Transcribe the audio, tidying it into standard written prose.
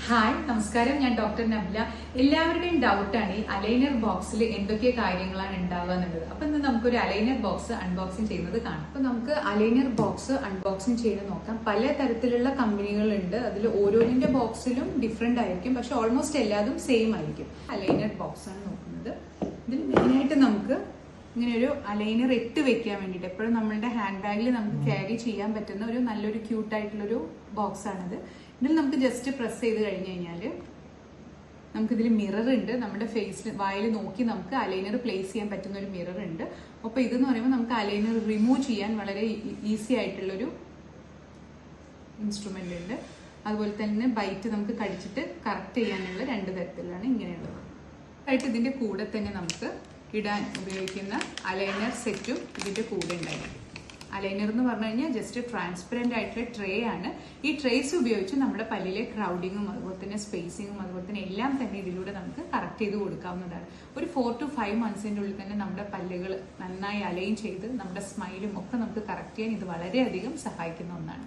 Hi നമസ്കാരം, ഞാൻ doctor നബ്ല. എല്ലാവരുടെയും ഡൗട്ടാണ് ഈ അലൈനർ ബോക്സിൽ എന്തൊക്കെ കാര്യങ്ങളാണ് ഉണ്ടാവുക എന്നുള്ളത്. അപ്പൊ ഇന്ന് നമുക്കൊരു അലൈനർ ബോക്സ് അൺബോക്സിങ് ചെയ്യുന്നത് കാണാം. അപ്പൊ നമുക്ക് അലൈനർ ബോക്സ് അൺബോക്സിങ് ചെയ്ത് നോക്കാം. പല തരത്തിലുള്ള കമ്പനികളുണ്ട്. അതിൽ ഓരോന്നിന്റെ ബോക്സിലും ഡിഫറെന്റ് ആയിരിക്കും, പക്ഷെ ഓൾമോസ്റ്റ് എല്ലാതും സെയിം ആയിരിക്കും. അലൈനർ ബോക്സ് ആണ് നോക്കുന്നത്. ഇതിൽ മെയിനായിട്ട് നമുക്ക് ഇങ്ങനെ ഒരു അലൈനർ ഇട്ട് വെക്കാൻ വേണ്ടിയിട്ട് എപ്പോഴും നമ്മളുടെ ഹാൻഡ് ബാഗിൽ നമുക്ക് ക്യാരി ചെയ്യാൻ പറ്റുന്ന ഒരു നല്ലൊരു ക്യൂട്ടായിട്ടുള്ളൊരു ബോക്സ് ആണിത്. ഇതിൽ നമുക്ക് ജസ്റ്റ് പ്രസ് ചെയ്ത് കഴിഞ്ഞ് കഴിഞ്ഞാൽ നമുക്കിതിൽ മിറർ ഉണ്ട്. നമ്മുടെ ഫേസിൽ വായിൽ നോക്കി നമുക്ക് അലൈനർ പ്ലേസ് ചെയ്യാൻ പറ്റുന്ന ഒരു മിറർ ഉണ്ട്. അപ്പോൾ ഇതെന്ന് പറയുമ്പോൾ നമുക്ക് അലൈനർ റിമൂവ് ചെയ്യാൻ വളരെ ഈസി ആയിട്ടുള്ളൊരു ഇൻസ്ട്രുമെന്റ് ഉണ്ട്. അതുപോലെ തന്നെ ബൈറ്റ് നമുക്ക് കടിച്ചിട്ട് കറക്റ്റ് ചെയ്യാനുള്ള രണ്ട് തരത്തിലാണ് ഇങ്ങനെയുള്ളത്. ആയിട്ട് ഇതിന്റെ കൂടെ തന്നെ നമുക്ക് ഇടാൻ ഉപയോഗിക്കുന്ന അലൈനർ സെറ്റും ഇതിന്റെ കൂടെ ഉണ്ടായിരിക്കും. അലൈനർ എന്ന് പറഞ്ഞു കഴിഞ്ഞാൽ ജസ്റ്റ് ട്രാൻസ്പെറന്റ് ആയിട്ടുള്ള ട്രേ ആണ്. ഈ ട്രേസ് ഉപയോഗിച്ച് നമ്മുടെ പല്ലിലെ ക്രൗഡിങ്ങും അതുപോലെ തന്നെ സ്പേസിങ്ങും അതുപോലെ തന്നെ എല്ലാം തന്നെ ഇതിലൂടെ നമുക്ക് കറക്റ്റ് ചെയ്ത് കൊടുക്കാവുന്നതാണ്. ഒരു 4 to 5 monthsന്റെ ഉള്ളിൽ തന്നെ നമ്മുടെ പല്ലുകൾ നന്നായി അലൈൻ ചെയ്ത് നമ്മുടെ സ്മൈലും ഒക്കെ നമുക്ക് കറക്റ്റ് ചെയ്യാൻ ഇത് വളരെയധികം സഹായിക്കുന്ന ഒന്നാണ്.